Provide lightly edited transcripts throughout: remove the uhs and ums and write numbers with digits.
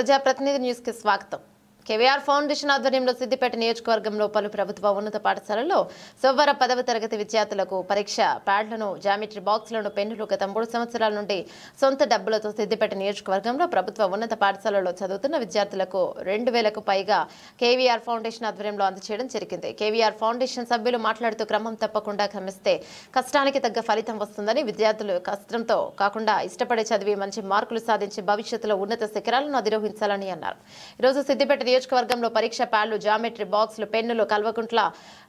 ప్రజాప్రతినిధి న్యూస్ కి స్వాగతం. కేవీఆర్ ఫౌండేషన్ ఆధ్వర్యంలో సిద్దిపేట నియోజకవర్గంలో పలు ప్రభుత్వ ఉన్నత పాఠశాలల్లో సోమవార 10వ తరగతి విద్యార్థులకు పరీక్ష ప్యాడ్లను, జామెట్రీ బాక్సులను, పెన్నులు గత 3 సంవత్సరాల నుండి సొంత డబ్బులతో సిద్దిపేట నియోజకవర్గంలో ప్రభుత్వ ఉన్నత పాఠశాలలో చదువుతున్న విద్యార్థులకు 2000కు పైగా కేవీఆర్ ఫౌండేషన్ ఆధ్వర్యంలో అందజేయడం జరిగింది. కేవీఆర్ ఫౌండేషన్ సభ్యులు మాట్లాడుతూ క్రమం తప్పకుండా శ్రమిస్తే కష్టానికి తగ్గ ఫలితం వస్తుందని, విద్యార్థులు కష్టంతో కాకుండా ఇష్టపడే చదివి మంచి మార్కులు సాధించి భవిష్యత్తులో ఉన్నత శిఖరాలను అధిరోహించాలని అన్నారు. ఈరోజు సిద్దిపేట నియోజకవర్గంలో పరీక్ష ప్యాడ్లు, జామెట్రీ బాక్సులు, పెన్నులు కల్వకుంట్ల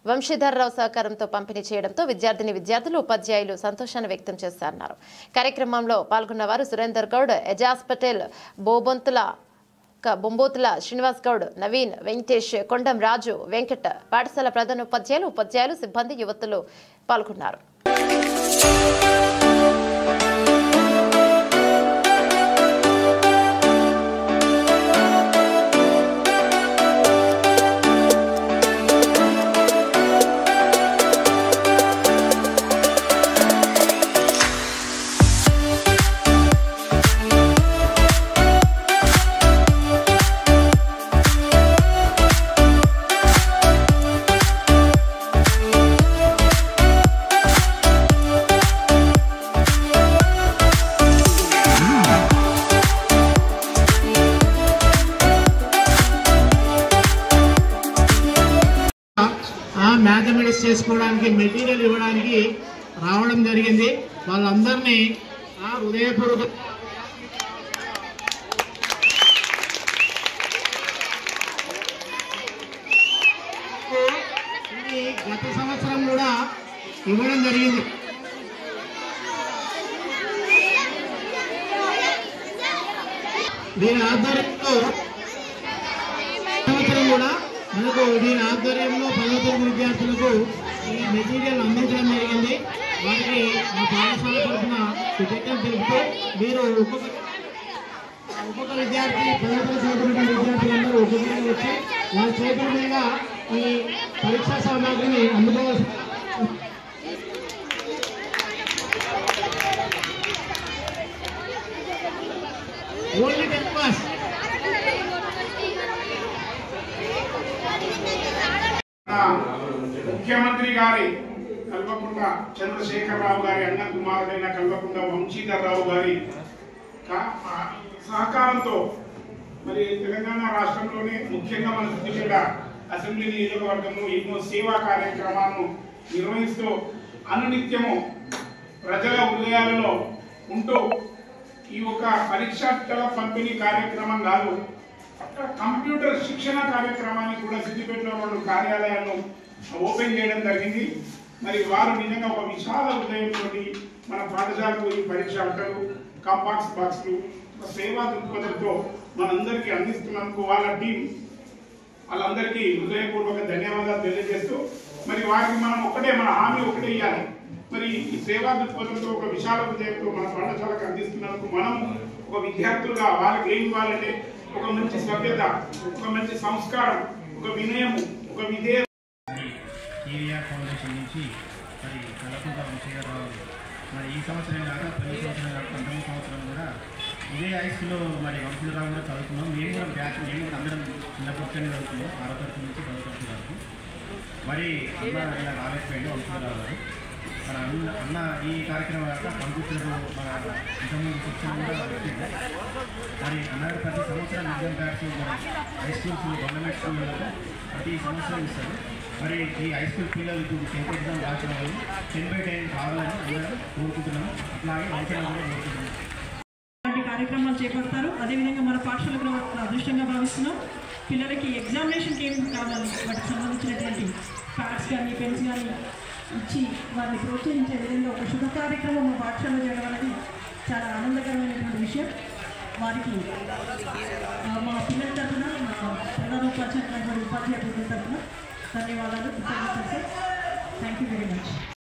వంశీధర్రావు సహకారంతో పంపిణీ చేయడంతో విద్యార్థులు, ఉపాధ్యాయులు సంతోషాన్ని వ్యక్తం చేశారన్నారు. కార్యక్రమంలో పాల్గొన్న వారు సురేందర్ గౌడ్, ఎజాజ్ పటేల్, బొంబోతుల శ్రీనివాస్ గౌడ్, నవీన్, వెంకటేష్, కొండం రాజు, వెంకట్, పాఠశాల ప్రధాన ఉపాధ్యాయులు, సిబ్బంది, యువతులు పాల్గొన్నారు. మ్యాథమెటిక్స్ చేసుకోవడానికి మెటీరియల్ ఇవ్వడానికి రావడం జరిగింది. వాళ్ళందరినీ హృదయపూర్వక ఇది గత సంవత్సరం కూడా ఇవ్వడం జరిగింది. దీని ఆధ్వర్యంలో సంవత్సరం కూడా మనకు దీని ఆధ్వర్యంలో 10వ తరగతి విద్యార్థులకు ఈ మెటీరియల్ అందించడం జరిగింది. వారికి మా పాఠశాల తరఫున కృతజ్ఞతలు తెలుపుతూ మీరు ఒక్కొక్క విద్యార్థి 10వ తరగతి చదువుతున్న విద్యార్థులందరూ ఒక్కొక్కరు వచ్చి వాళ్ళ చేతుల మీద ఈ పరీక్షా సామాగ్రిని అందుకోవాల్సి ఓన్లీ 10 పాస్. ముఖ్యమంత్రి గారి కల్వకుంట్ల చంద్రశేఖరరావు గారి అన్న కుమారుడైన కల్వకుంట్ల వంశీధర్రావు గారి సహకారంతో మరి తెలంగాణ రాష్ట్రంలోనే ముఖ్యంగా మన సిద్దిపేట అసెంబ్లీ నియోజకవర్గంలో ఎన్నో సేవా కార్యక్రమాలను నిర్వహిస్తూ అనునిత్యము ప్రజల హృదయాలలో ఉంటూ ఈ ఒక పరీక్షల పంపిణీ కార్యక్రమం కాదు, కంప్యూటర్ శిక్షణ కార్యక్రమాన్ని కూడా సిద్దిపేటలో 2 కార్యాలయాలను ఓపెన్ చేయడం జరిగింది. మరి వారు నిజంగా ఒక విశాల హృదయంతో మన పాఠశాలకు ఈ పరీక్ష అట్టలు, కాంపాక్స్ బాక్స్లు ఒక సేవా దృక్పథంతో మనందరికీ అందిస్తున్నందుకు వాళ్ళ టీం వాళ్ళందరికీ హృదయపూర్వక ధన్యవాదాలు తెలియజేస్తూ, మరి వారికి మనం మన హామీ ఒకటే ఇవ్వాలి. మరి ఈ సేవా దృక్పథంతో ఒక విశాల హృదయంతో మన పాఠశాలకు అందిస్తున్నందుకు మనం ఒక విద్యార్థులుగా వాళ్ళకి ఏం ఇవ్వాలంటే ఒక మంచి సభ్యత, ఒక మంచి సంస్కారం, ఒక వినయము, ఒక విధేయత. కేవీఆర్ ఫౌండేషన్ నుంచి మరి కల్వకుంట్ల వంశీధర్రావు మరి ఈ సంవత్సరం కాక 10 సంవత్సరం కాక 19 సంవత్సరం కూడా ఇదే హై స్కూల్లో మరి వంశీధర్రావు కూడా చదువుతున్నాం. మేము కూడా అందరం చిన్నప్పటికనే చదువుతున్నాం, 6వ తరగతి నుంచి 10వ తరగతి వరకు. మరి అన్న ఇలా రాలేకపోయింది వంశీధర్రావు గారు. మన అన్న ఈ కార్యక్రమం కాక కంప్యూటర్ మన ఇంతకుముందు శిక్షణ కూడా వచ్చింది. మరి అన్నగారు ప్రతి సంవత్సరం exam pads high schools, government స్కూళ్ళలో ప్రతి సంవత్సరం ఇస్తారు. మరి ఈ హై స్కూల్ పిల్లలు ఇప్పుడు 10th ఎగ్జామ్ రాసిన వాళ్ళు 10/10 కావాలని అందరూ కోరుకుంటున్నాము. అట్లాగే వంశీధర్రావు కూడా కోరుకుంటున్నాం. కార్యక్రమాలు చేపడతారు. అదేవిధంగా మన పాఠశాలకు అదృష్టంగా భావిస్తున్నాం. పిల్లలకి ఎగ్జామినేషన్కి ఏం కావాలి వాటికి సంబంధించినటువంటి ప్యాడ్స్ కానీ, పెన్స్ కానీ ఇచ్చి వారిని ప్రోత్సహించే విధంగా ఒక శుభ కార్యక్రమం మా పాఠశాలలో చేయడం అనేది చాలా ఆనందకరమైనటువంటి విషయం. వారికి మా పిల్లల తరఫున, మా ప్రధాన ఉపాధ్యాయుల తరఫున ధన్యవాదాలు. Thank you very much.